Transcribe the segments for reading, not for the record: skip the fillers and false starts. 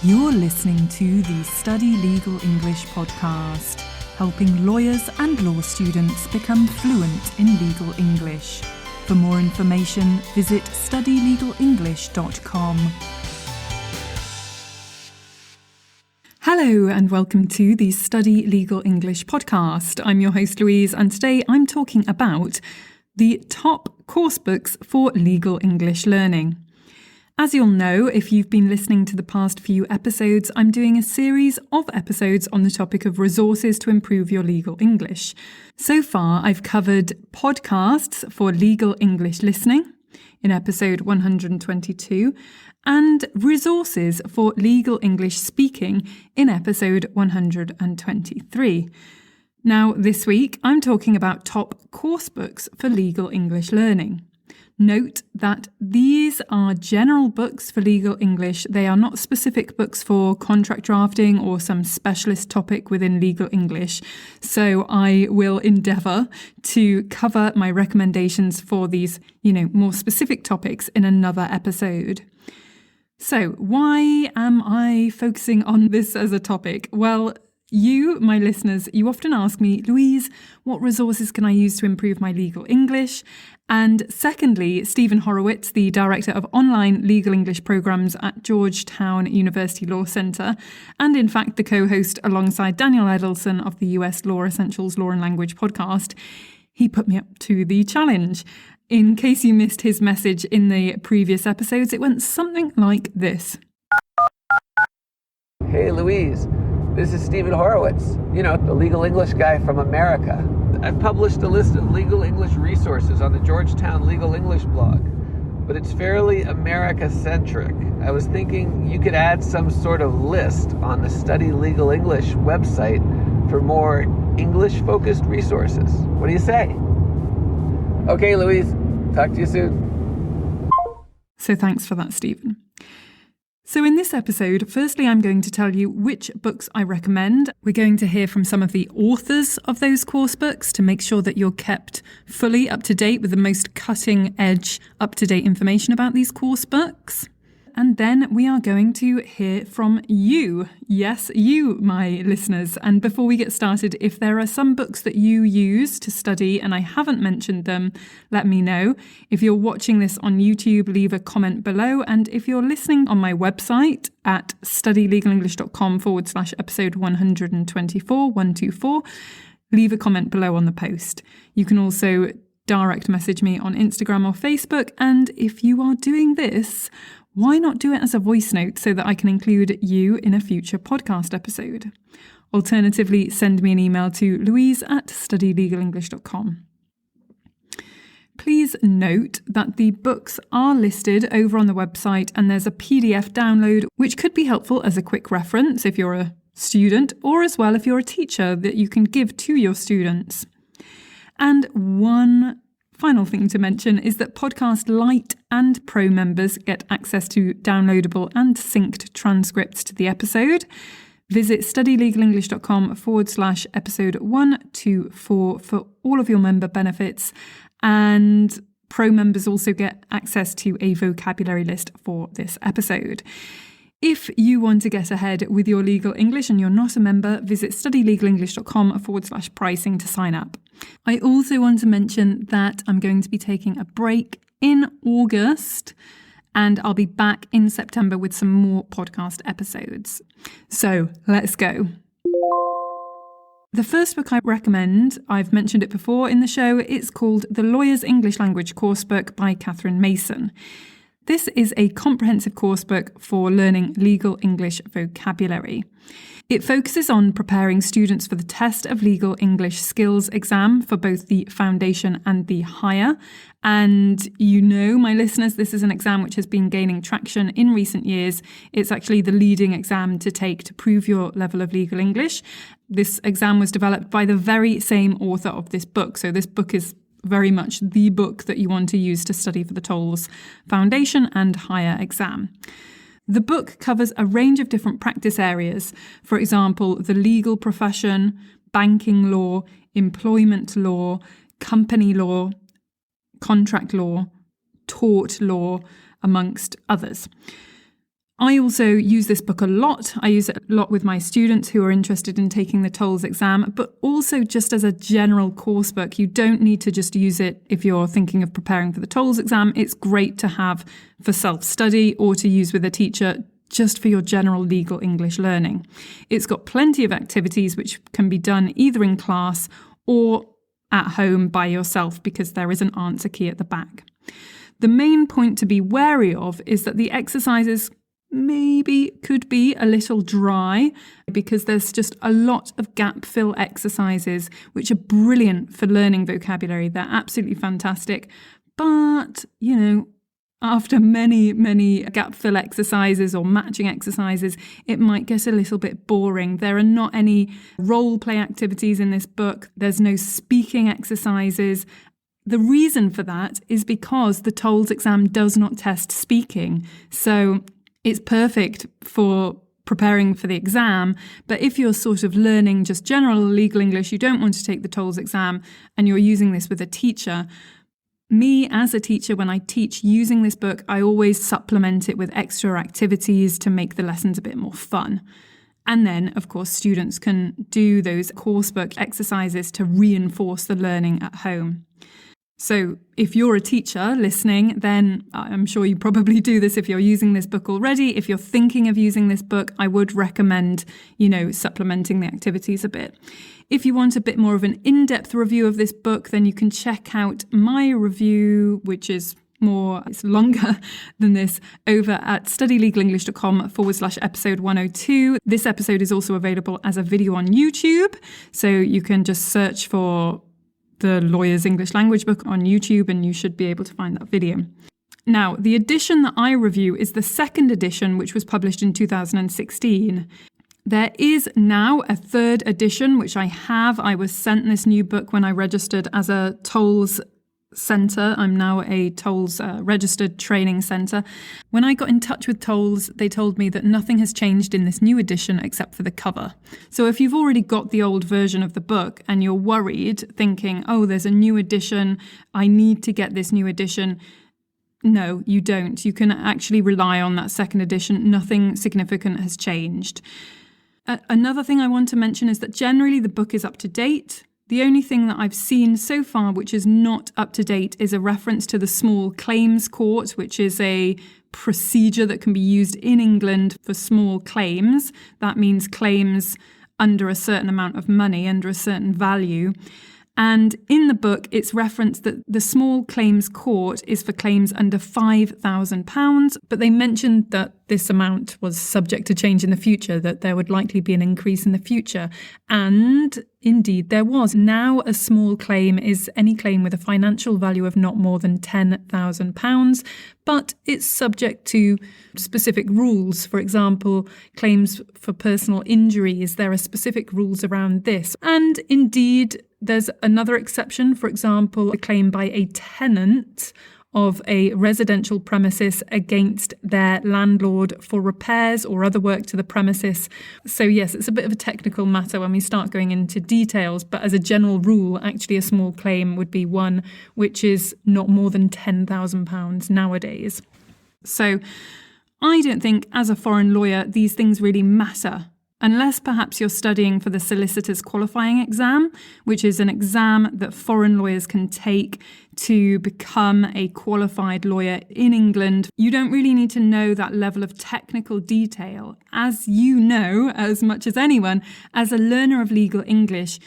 You're listening to the Study Legal English podcast, helping lawyers and law students become fluent in legal English. For more information, visit studylegalenglish.com. Hello and welcome to the Study Legal English podcast. I'm your host Louise, and today I'm talking about the top course books for legal English learning. As you'll know, if you've been listening to the past few episodes, I'm doing a series of episodes on the topic of resources to improve your legal English. So far, I've covered podcasts for legal English listening in episode 122 and resources for legal English speaking in episode 123. Now, this week, I'm talking about top course books for legal English learning. Note that these are general books for legal English. They are not specific books for contract drafting or some specialist topic within legal English. So I will endeavour to cover my recommendations for these, more specific topics in another episode. So why am I focusing on this as a topic? Well, you, my listeners, you often ask me, Louise, what resources can I use to improve my legal English? And secondly, Stephen Horowitz, the Director of Online Legal English Programs at Georgetown University Law Center, and in fact the co-host alongside Daniel Edelson of the US Law Essentials Law and Language podcast, he put me up to the challenge. In case you missed his message in the previous episodes, it went something like this. Hey Louise, this is Stephen Horowitz, the legal English guy from America. I've published a list of legal English resources on the Georgetown Legal English blog, but it's fairly America-centric. I was thinking you could add some sort of list on the Study Legal English website for more English-focused resources. What do you say? Okay, Louise, talk to you soon. So thanks for that, Stephen. So in this episode, firstly, I'm going to tell you which books I recommend. We're going to hear from some of the authors of those course books to make sure that you're kept fully up to date with the most cutting edge, up-to-date information about these course books. And then we are going to hear from you. Yes, you, my listeners. And before we get started, if there are some books that you use to study and I haven't mentioned them, let me know. If you're watching this on YouTube, leave a comment below. And if you're listening on my website at studylegalenglish.com/episode 124, leave a comment below on the post. You can also direct message me on Instagram or Facebook. And if you are doing this, why not do it as a voice note so that I can include you in a future podcast episode? Alternatively, send me an email to louise@studylegalenglish.com. Please note that the books are listed over on the website and there's a PDF download which could be helpful as a quick reference if you're a student or as well if you're a teacher that you can give to your students. And one final thing to mention is that Podcast Lite and Pro members get access to downloadable and synced transcripts to the episode. Visit studylegalenglish.com/episode 124 for all of your member benefits. And Pro members also get access to a vocabulary list for this episode. If you want to get ahead with your legal English and you're not a member, visit studylegalenglish.com/pricing to sign up. I also want to mention that I'm going to be taking a break in August and I'll be back in September with some more podcast episodes. So let's go. The first book I recommend, I've mentioned it before in the show, it's called The Lawyer's English Language Coursebook by Catherine Mason. This is a comprehensive coursebook for learning legal English vocabulary. It focuses on preparing students for the Test of Legal English Skills exam for both the foundation and the higher. And my listeners, this is an exam which has been gaining traction in recent years. It's actually the leading exam to take to prove your level of legal English. This exam was developed by the very same author of this book. So this book is very much the book that you want to use to study for the TOLS foundation and higher exam. The book covers a range of different practice areas, for example, the legal profession, banking law, employment law, company law, contract law, tort law, amongst others. I also use this book a lot. I use it a lot with my students who are interested in taking the TOLES exam, but also just as a general course book. You don't need to just use it if you're thinking of preparing for the TOLES exam. It's great to have for self-study or to use with a teacher just for your general legal English learning. It's got plenty of activities which can be done either in class or at home by yourself, because there is an answer key at the back. The main point to be wary of is that the exercises maybe could be a little dry, because there's just a lot of gap fill exercises which are brilliant for learning vocabulary. They're absolutely fantastic. But, after many gap fill exercises or matching exercises, it might get a little bit boring. There are not any role play activities in this book. There's no speaking exercises. The reason for that is because the TOLES exam does not test speaking. So it's perfect for preparing for the exam. But if you're sort of learning just general legal English, you don't want to take the TOLES exam, and you're using this with a teacher, me as a teacher, when I teach using this book, I always supplement it with extra activities to make the lessons a bit more fun. And then, of course, students can do those coursebook exercises to reinforce the learning at home. So if you're a teacher listening, then I'm sure you probably do this if you're using this book already. If you're thinking of using this book, I would recommend, supplementing the activities a bit. If you want a bit more of an in-depth review of this book, then you can check out my review, which is it's longer than this, over at studylegalenglish.com/episode 102. This episode is also available as a video on YouTube. So you can just search for the Lawyer's English Language Book on YouTube and you should be able to find that video. Now, the edition that I review is the second edition, which was published in 2016. There is now a third edition, which I have. I was sent this new book when I registered as a TOLES centre. I'm now a TOLES registered training centre. When I got in touch with TOLES, they told me that nothing has changed in this new edition except for the cover. So if you've already got the old version of the book and you're worried, thinking, oh, there's a new edition, I need to get this new edition. No, you don't. You can actually rely on that second edition. Nothing significant has changed. Another thing I want to mention is that generally the book is up to date. The only thing that I've seen so far which is not up to date is a reference to the small claims court, which is a procedure that can be used in England for small claims. That means claims under a certain amount of money, under a certain value. And in the book, it's referenced that the small claims court is for claims under £5,000, but they mentioned that this amount was subject to change in the future, that there would likely be an increase in the future. And indeed, there was. Now a small claim is any claim with a financial value of not more than £10,000, but it's subject to specific rules. For example, claims for personal injuries, there are specific rules around this. And indeed, there's another exception, for example, a claim by a tenant of a residential premises against their landlord for repairs or other work to the premises. So yes, it's a bit of a technical matter when we start going into details, but as a general rule, actually a small claim would be one which is not more than £10,000 nowadays. So I don't think as a foreign lawyer these things really matter, unless perhaps you're studying for the solicitor's qualifying exam, which is an exam that foreign lawyers can take to become a qualified lawyer in England. You don't really need to know that level of technical detail. As you know, as much as anyone, as a learner of legal English,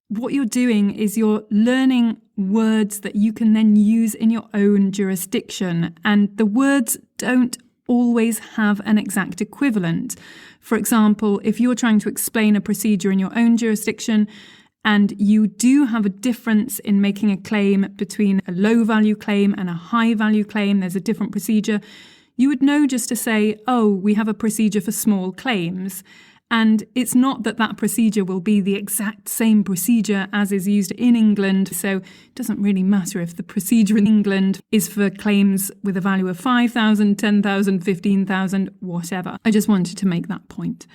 what you're doing is you're learning words that you can then use in your own jurisdiction. And the words don't always have an exact equivalent. For example, if you're trying to explain a procedure in your own jurisdiction and you do have a difference in making a claim between a low value claim and a high value claim, there's a different procedure, you would know just to say, oh, we have a procedure for small claims. And it's not that that procedure will be the exact same procedure as is used in England. So it doesn't really matter if the procedure in England is for claims with a value of 5,000, 10,000, 15,000, whatever. I just wanted to make that point.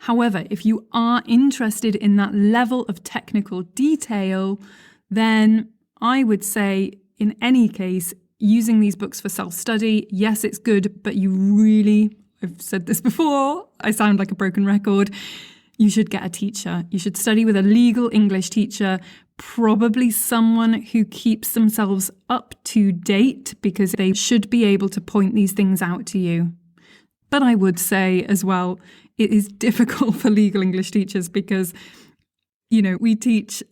However, if you are interested in that level of technical detail, then I would say in any case, using these books for self-study, yes, it's good, but you really I've said this before, I sound like a broken record. You should get a teacher. You should study with a legal English teacher, probably someone who keeps themselves up to date, because they should be able to point these things out to you. But I would say as well, it is difficult for legal English teachers because, we teach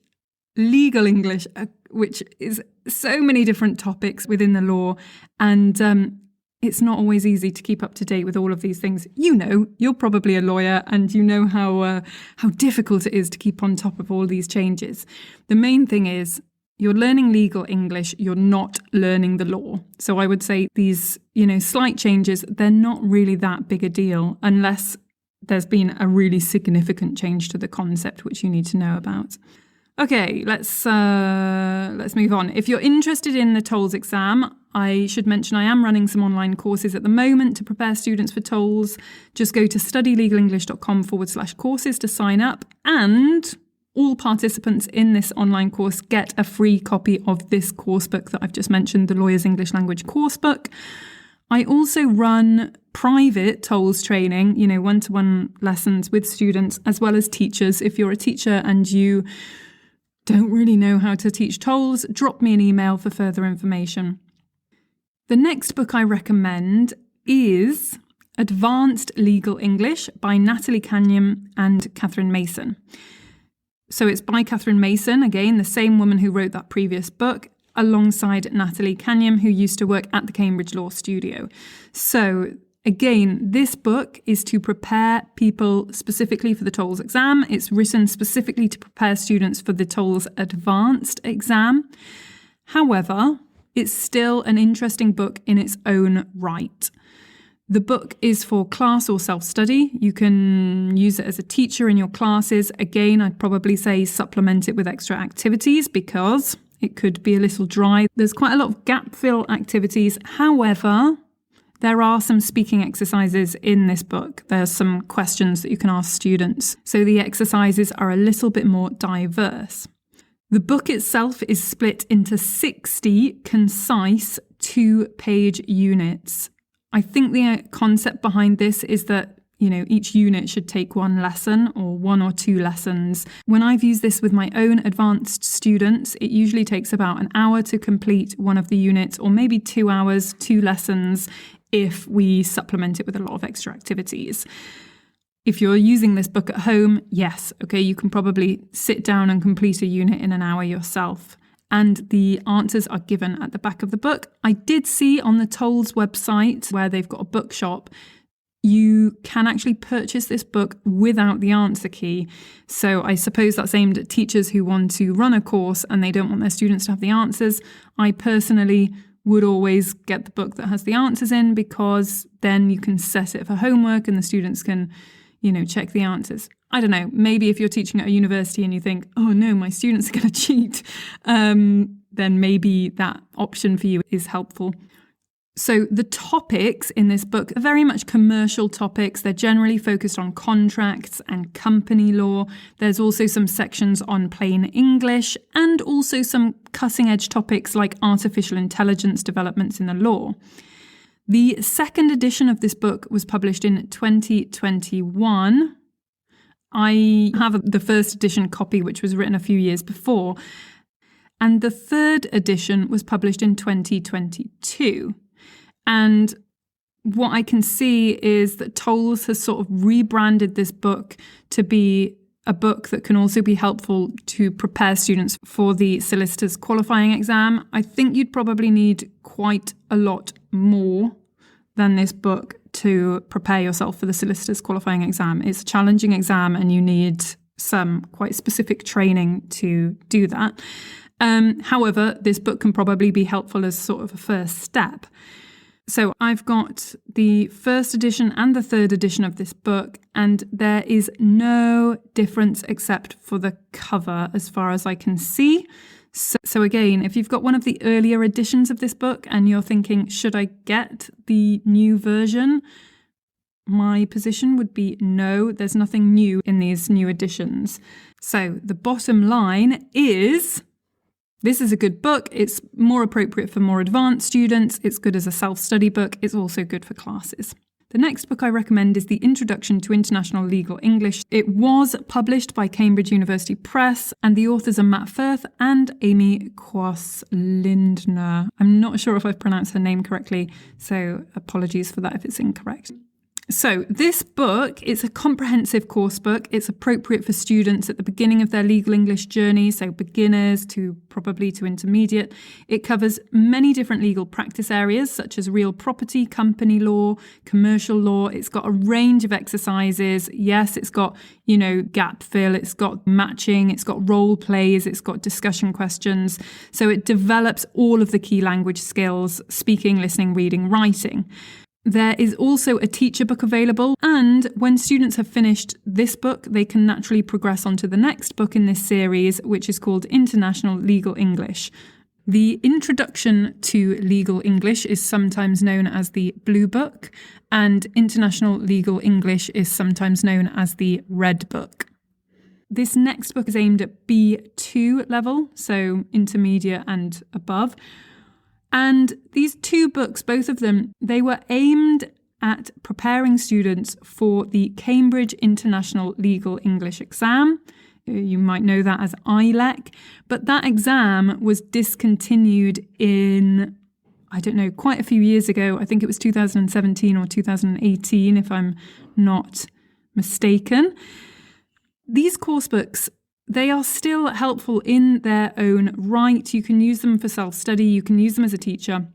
legal English, which is so many different topics within the law, and it's not always easy to keep up to date with all of these things. You're probably a lawyer, and you know how difficult it is to keep on top of all these changes. The main thing is you're learning legal English, you're not learning the law. So I would say these, slight changes, they're not really that big a deal unless there's been a really significant change to the concept which you need to know about. Okay, let's move on. If you're interested in the TOLS exam, I should mention I am running some online courses at the moment to prepare students for TOLS. Just go to studylegalenglish.com/courses to sign up, and all participants in this online course get a free copy of this course book that I've just mentioned, the Lawyer's English Language course book. I also run private TOLS training, one-to-one lessons with students as well as teachers. If you're a teacher and you don't really know how to teach TOLS, drop me an email for further information. The next book I recommend is Advanced Legal English by NATALIE CANHAM and Catherine Mason. So it's by Catherine Mason, again, the same woman who wrote that previous book, alongside NATALIE CANHAM, who used to work at the Cambridge Law Studio. So again, this book is to prepare people specifically for the TOLS exam. It's written specifically to prepare students for the TOLS Advanced exam. However, it's still an interesting book in its own right. The book is for class or self-study. You can use it as a teacher in your classes. Again, I'd probably say supplement it with extra activities because it could be a little dry. There's quite a lot of gap fill activities. However, there are some speaking exercises in this book. There's some questions that you can ask students. So the exercises are a little bit more diverse. The book itself is split into 60 concise 2-page units. I think the concept behind this is that, each unit should take one lesson or 1 or 2 lessons. When I've used this with my own advanced students, it usually takes about an hour to complete one of the units, or maybe 2 hours, 2 lessons, if we supplement it with a lot of extra activities. If you're using this book at home, yes, okay, you can probably sit down and complete a unit in an hour yourself. And the answers are given at the back of the book. I did see on the TOLS website, where they've got a bookshop, you can actually purchase this book without the answer key. So I suppose that's aimed at teachers who want to run a course and they don't want their students to have the answers. I personally would always get the book that has the answers in, because then you can set it for homework and the students can, check the answers. I don't know, maybe if you're teaching at a university and you think, oh no, my students are going to cheat, then maybe that option for you is helpful. So the topics in this book are very much commercial topics. They're generally focused on contracts and company law. There's also some sections on plain English and also some cutting edge topics like artificial intelligence developments in the law. The second edition of this book was published in 2021. I have the first edition copy, which was written a few years before. And the third edition was published in 2022. And what I can see is that TOLS has sort of rebranded this book to be a book that can also be helpful to prepare students for the solicitor's qualifying exam. I think you'd probably need quite a lot more than this book to prepare yourself for the solicitor's qualifying exam. It's a challenging exam and you need some quite specific training to do that. However, this book can probably be helpful as sort of a first step. So I've got the first edition and the third edition of this book, and there is no difference except for the cover as far as I can see. So again, if you've got one of the earlier editions of this book and you're thinking, should I get the new version? My position would be no, there's nothing new in these new editions. So the bottom line is, this is a good book. It's more appropriate for more advanced students. It's good as a self-study book. It's also good for classes. The next book I recommend is The Introduction to International Legal English. It was published by Cambridge University Press, and the authors are Matt Firth and Amy KROIS-LINDNER. I'm not sure if I've pronounced her name correctly, so apologies for that if it's incorrect. So this book is a comprehensive course book. It's appropriate for students at the beginning of their legal English journey, so beginners to probably to intermediate. It covers many different legal practice areas such as real property, company law, commercial law. It's got a range of exercises. Yes, it's got, gap fill, it's got matching, it's got role plays, it's got discussion questions. So it develops all of the key language skills: speaking, listening, reading, writing. There is also a teacher book available, and when students have finished this book, they can naturally progress on to the next book in this series, which is called International Legal English. The Introduction to Legal English is sometimes known as the Blue Book, and International Legal English is sometimes known as the Red Book. This next book is aimed at B2 level, so intermediate and above. And these two books, both of them, they were aimed at preparing students for the Cambridge International Legal English exam. You might know that as ILEC, but that exam was discontinued in, quite a few years ago. I think it was 2017 or 2018, if I'm not mistaken. These course books, they are still helpful in their own right. You can use them for self-study. You can use them as a teacher.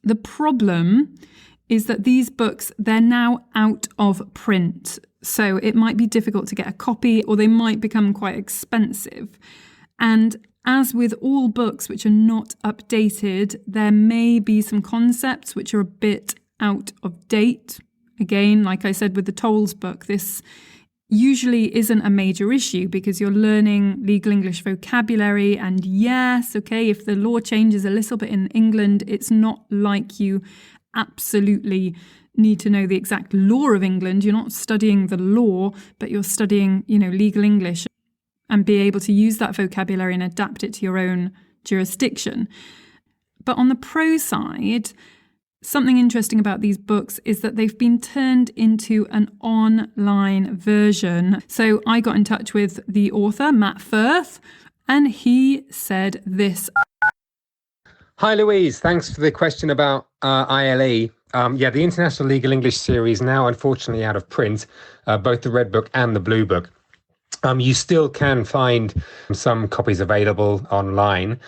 The problem is that these books, they're now out of print. So it might be difficult to get a copy, or they might become quite expensive. And as with all books which are not updated, there may be some concepts which are a bit out of date. Again, like I said with the Tolles book, this usually isn't a major issue because you're learning legal English vocabulary. And yes, okay, if the law changes a little bit in England, it's not like you absolutely need to know the exact law of England. You're not studying the law, but you're studying, legal English, and be able to use that vocabulary and adapt it to your own jurisdiction. But on the pro side, something interesting about these books is that they've been turned into an online version. So I got in touch with the author, Matt Firth, and he said this. Hi, Louise. Thanks for the question about ILE. The International Legal English series now, unfortunately, out of print, both the Red Book and the Blue Book. You still can find some copies available online,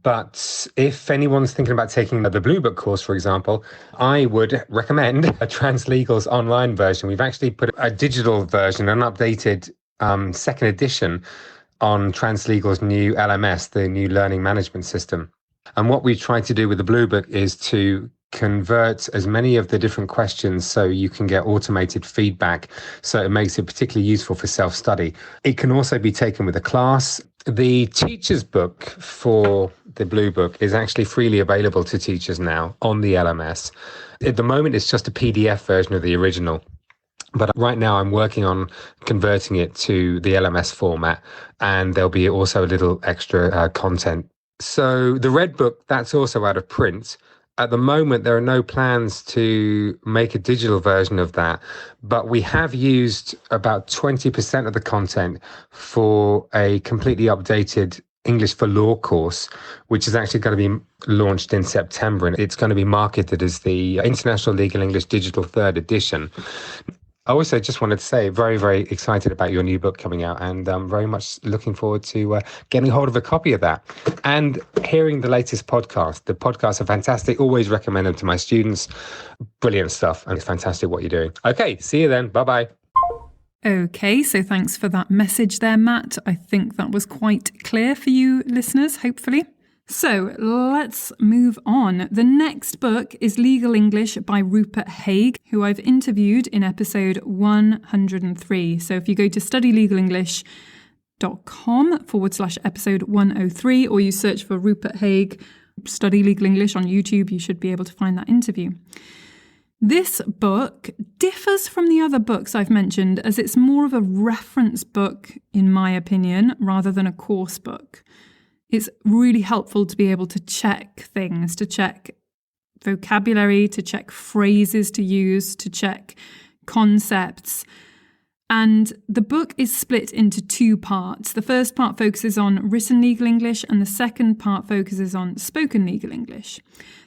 but if anyone's thinking about taking the Blue Book course, for example, I would recommend a Translegal's online version. We've actually put a digital version, an updated second edition, on Translegal's new LMS, the new learning management system. And what we try to do with the Blue Book is to convert as many of the different questions so you can get automated feedback, so it makes it particularly useful for self-study. It can also be taken with a class. The teacher's book for the Blue Book is actually freely available to teachers now on the LMS. At the moment, it's just a PDF version of the original. But right now I'm working on converting it to the LMS format, and there'll be also a little extra content. So the Red Book, that's also out of print. At the moment, there are no plans to make a digital version of that, but we have used about 20% of the content for a completely updated English for Law course, which is actually going to be launched in September, and it's going to be marketed as the International Legal English Digital 3rd Edition. I also just wanted to say, very, very excited about your new book coming out, and very much looking forward to getting hold of a copy of that and hearing the latest podcast. The podcasts are fantastic. Always recommend them to my students. Brilliant stuff. And it's fantastic what you're doing. Okay, see you then. Bye-bye. Okay, so thanks for that message there, Matt. I think that was quite clear for you listeners, hopefully. So let's move on. The next book is Legal English by Rupert HAIGH, who I've interviewed in episode 103. So if you go to studylegalenglish.com/episode 103, or you search for Rupert HAIGH, Study Legal English on YouTube, you should be able to find that interview. This book differs from the other books I've mentioned, as it's more of a reference book, in my opinion, rather than a course book. It's really helpful to be able to check things, to check vocabulary, to check phrases to use, to check concepts. And the book is split into two parts. The first part focuses on written legal English and the second part focuses on spoken legal English.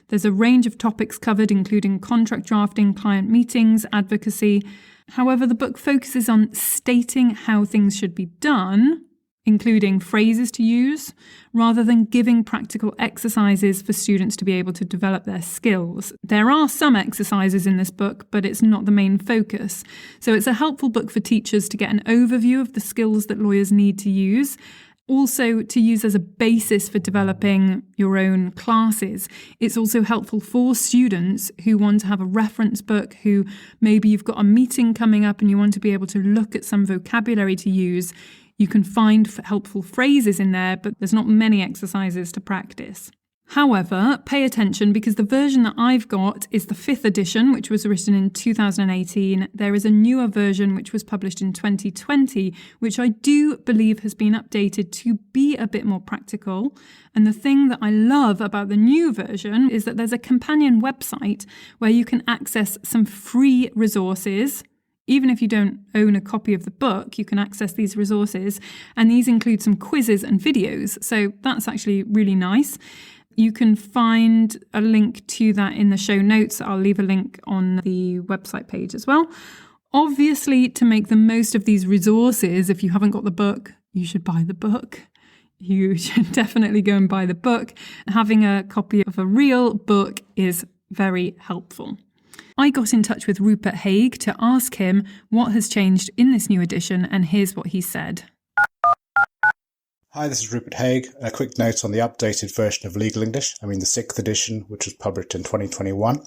There's a range of topics covered, including contract drafting, client meetings, advocacy. However, the book focuses on stating how things should be done, including phrases to use, rather than giving practical exercises for students to be able to develop their skills. There are some exercises in this book, but it's not the main focus. So it's a helpful book for teachers to get an overview of the skills that lawyers need to use, also to use as a basis for developing your own classes. It's also helpful for students who want to have a reference book, who maybe you've got a meeting coming up and you want to be able to look at some vocabulary to use. You can find helpful phrases in there, but there's not many exercises to practice. However, pay attention because the version that I've got is the 5th edition, which was written in 2018. There is a newer version which was published in 2020, which I do believe has been updated to be a bit more practical. And the thing that I love about the new version is that there's a companion website where you can access some free resources. Even if you don't own a copy of the book, you can access these resources. And these include some quizzes and videos. So that's actually really nice. You can find a link to that in the show notes. I'll leave a link on the website page as well. Obviously, to make the most of these resources, if you haven't got the book, you should buy the book. You should definitely go and buy the book. Having a copy of a real book is very helpful. I got in touch with Rupert HAIGH to ask him what has changed in this new edition, and here's what he said. Hi, this is Rupert HAIGH. A quick note on the updated version of Legal English, the 6th edition, which was published in 2021.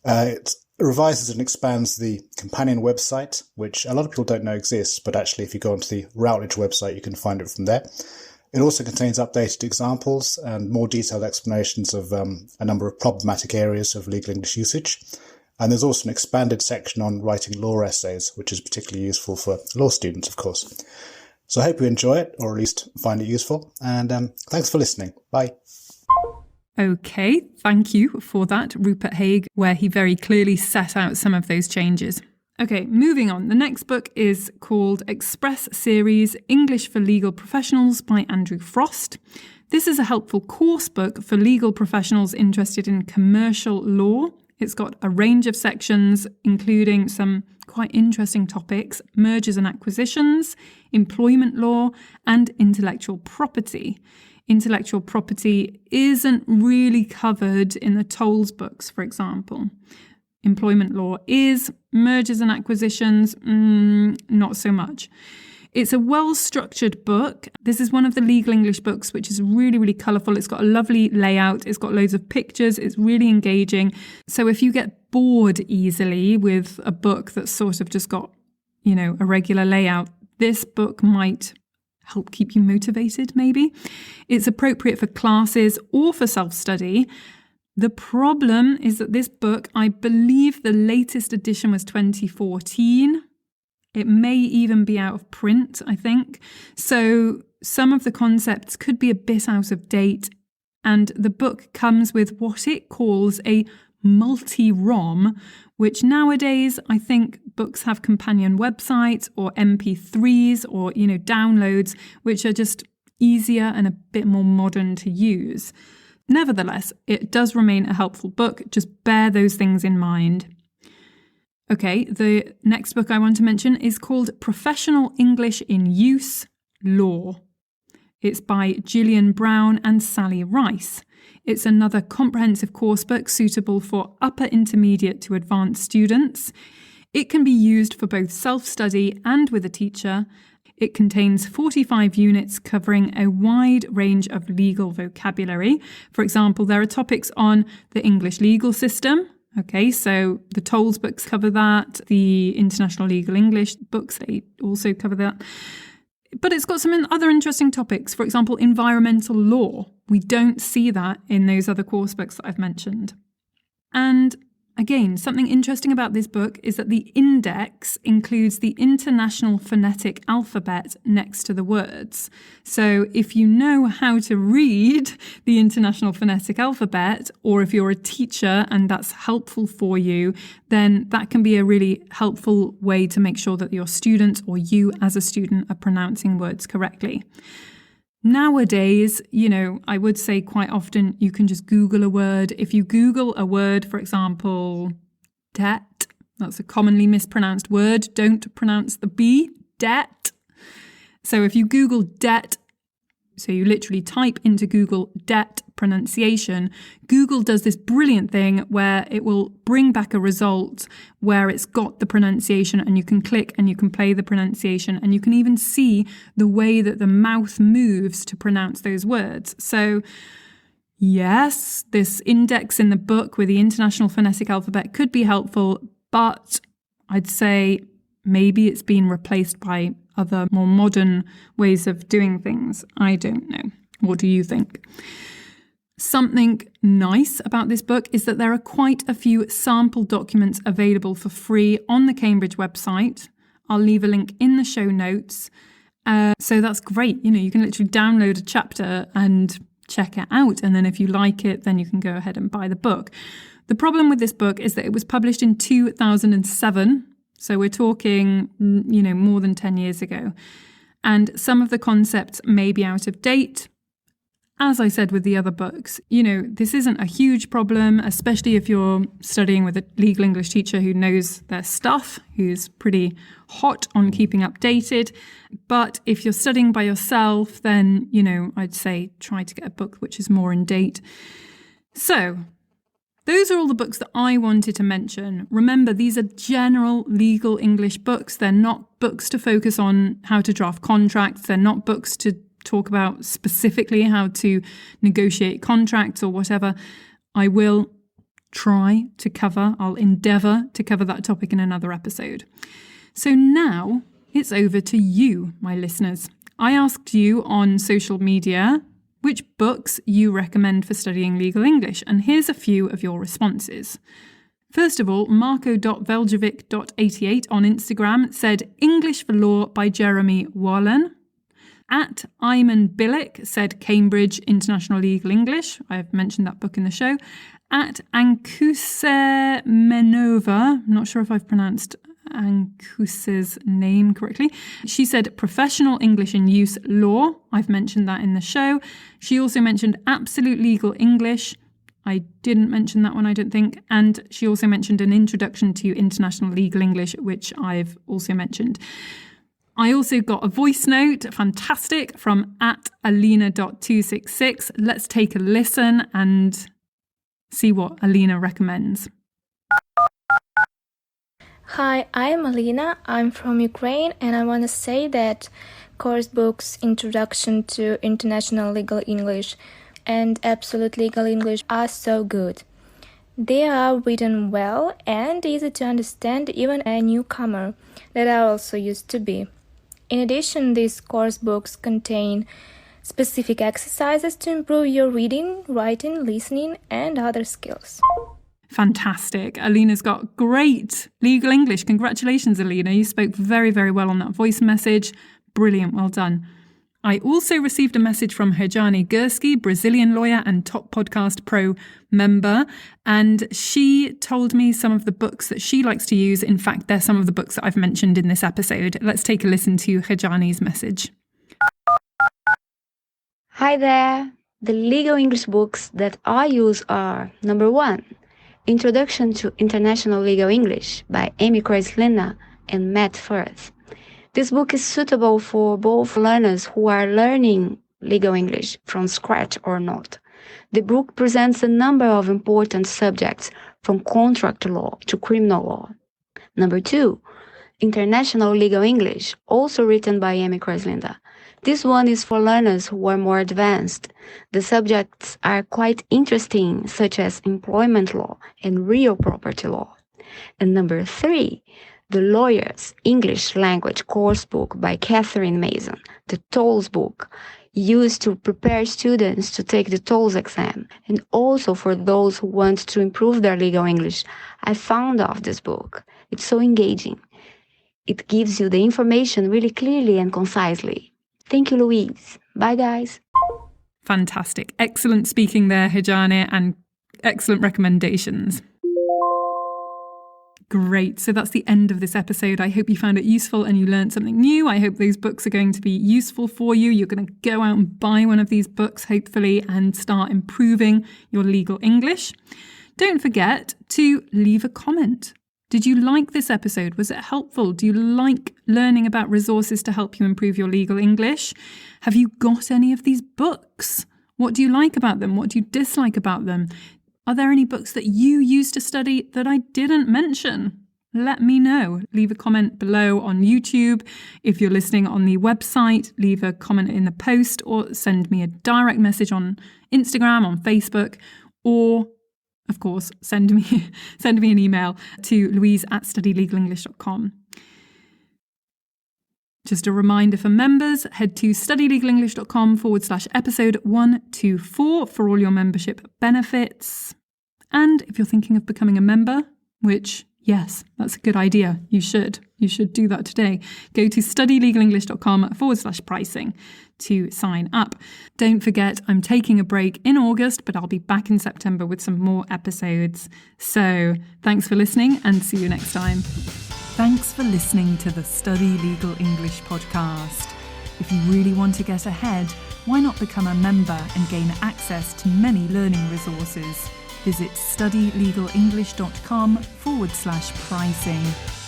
It revises and expands the companion website, which a lot of people don't know exists, but actually if you go onto the Routledge website, you can find it from there. It also contains updated examples and more detailed explanations of a number of problematic areas of legal English usage. And there's also an expanded section on writing law essays, which is particularly useful for law students, of course. So I hope you enjoy it, or at least find it useful. And thanks for listening. Bye. Okay, thank you for that, Rupert HAIGH, where he very clearly set out some of those changes. Okay, moving on. The next book is called Express Series English for Legal Professionals by Andrew Frost. This is a helpful course book for legal professionals interested in commercial law. It's got a range of sections, including some quite interesting topics: mergers and acquisitions, employment law, and intellectual property. Intellectual property isn't really covered in the tolls books, for example. Employment law is, mergers and acquisitions, not so much. It's a well-structured book. This is one of the legal English books which is really, really colourful. It's got a lovely layout. It's got loads of pictures. It's really engaging. So if you get bored easily with a book that's sort of just got, a regular layout, this book might help keep you motivated, maybe. It's appropriate for classes or for self-study. The problem is that this book, I believe the latest edition was 2014. It may even be out of print, I think. So some of the concepts could be a bit out of date. And the book comes with what it calls a multi-ROM, which nowadays I think books have companion websites or MP3s or, downloads, which are just easier and a bit more modern to use. Nevertheless, it does remain a helpful book. Just bear those things in mind. Okay, the next book I want to mention is called Professional English in Use, Law. It's by Gillian Brown and Sally Rice. It's another comprehensive course book suitable for upper intermediate to advanced students. It can be used for both self-study and with a teacher. It contains 45 units covering a wide range of legal vocabulary. For example, there are topics on the English legal system. Okay, so the tolls books cover that. The International Legal English books, they also cover that. But it's got some other interesting topics. For example, environmental law. We don't see that in those other course books that I've mentioned. And Again, something interesting about this book is that the index includes the International Phonetic Alphabet next to the words. So if you know how to read the International Phonetic Alphabet, or if you're a teacher and that's helpful for you, then that can be a really helpful way to make sure that your students or you as a student are pronouncing words correctly. Nowadays, I would say quite often you can just Google a word. If you Google a word, for example, debt, that's a commonly mispronounced word. Don't pronounce the B, debt. So if you Google debt, so you literally type into Google debt pronunciation, Google does this brilliant thing where it will bring back a result where it's got the pronunciation, and you can click and you can play the pronunciation, and you can even see the way that the mouth moves to pronounce those words. So yes, this index in the book with the International Phonetic Alphabet could be helpful, but I'd say maybe it's been replaced by other more modern ways of doing things. I don't know. What do you think? Something nice about this book is that there are quite a few sample documents available for free on the Cambridge website. I'll leave a link in the show notes. So that's great. You can literally download a chapter and check it out. And then if you like it, then you can go ahead and buy the book. The problem with this book is that it was published in 2007. So we're talking, more than 10 years ago. And some of the concepts may be out of date. As I said with the other books, this isn't a huge problem, especially if you're studying with a legal English teacher who knows their stuff, who's pretty hot on keeping updated. But if you're studying by yourself, then, I'd say try to get a book which is more in date. So those are all the books that I wanted to mention. Remember, these are general legal English books. They're not books to focus on how to draft contracts. They're not books to talk about specifically how to negotiate contracts or whatever. I will I'll endeavour to cover that topic in another episode. So now it's over to you, my listeners. I asked you on social media which books you recommend for studying legal English, and here's a few of your responses. First of all, marco.veljovic.88 on Instagram said English for Law by Jeremy Wallen. At Ayman Bilek said Cambridge International Legal English. I've mentioned that book in the show. At Ankuse Menova, I'm not sure if I've pronounced Ankuse's name correctly. She said Professional English in Use Law. I've mentioned that in the show. She also mentioned Absolute Legal English. I didn't mention that one, I don't think. And she also mentioned An Introduction to International Legal English, which I've also mentioned. I also got a voice note, fantastic, from at alina.266. Let's take a listen and see what Alina recommends. Hi, I'm Alina. I'm from Ukraine, and I want to say that COURSEBOOKS Introduction to International Legal English and Absolute Legal English are so good. They are written well and easy to understand even a newcomer that I also used to be. In addition, these course books contain specific exercises to improve your reading, writing, listening, and other skills. Fantastic. Alina's got great legal English. Congratulations, Alina. You spoke very, very well on that voice message. Brilliant. Well done. I also received a message from Hejani Gursky, Brazilian lawyer and Top Podcast Pro member, and she told me some of the books that she likes to use. In fact, they're some of the books that I've mentioned in this episode. Let's take a listen to Hejani's message. Hi there. The legal English books that I use are: number 1, Introduction to International Legal English by Amy KROIS-LINDNER and Matt FIRTH. This book is suitable for both learners who are learning legal English from scratch or not. The book presents a number of important subjects from contract law to criminal law. Number 2, International Legal English, also written by Amy KROIS-LINDNER. This one is for learners who are more advanced. The subjects are quite interesting, such as employment law and real property law. And number 3, The Lawyer's English Language Course Book by Catherine Mason, the Tolles book. used to prepare students to take the TOEFL exam, and also for those who want to improve their legal English. I found of this book. It's so engaging. It gives you the information really clearly and concisely. Thank you, Louise. Bye, guys. Fantastic. Excellent speaking there, Hijane, and excellent recommendations. Great. So that's the end of this episode. I hope you found it useful and you learned something new. I hope those books are going to be useful for you. You're going to go out and buy one of these books, hopefully, and start improving your legal English. Don't forget to leave a comment. Did you like this episode? Was it helpful? Do you like learning about resources to help you improve your legal English? Have you got any of these books? What do you like about them? What do you dislike about them? Are there any books that you used to study that I didn't mention? Let me know. Leave a comment below on YouTube. If you're listening on the website, leave a comment in the post or send me a direct message on Instagram, on Facebook, or, of course, send me an email to louise@studylegalenglish.com. Just a reminder for members, head to studylegalenglish.com/episode 124 for all your membership benefits. And if you're thinking of becoming a member, which, yes, that's a good idea. You should do that today. Go to studylegalenglish.com/pricing to sign up. Don't forget, I'm taking a break in August, but I'll be back in September with some more episodes. So thanks for listening and see you next time. Thanks for listening to the Study Legal English podcast. If you really want to get ahead, why not become a member and gain access to many learning resources? Visit studylegalenglish.com/pricing.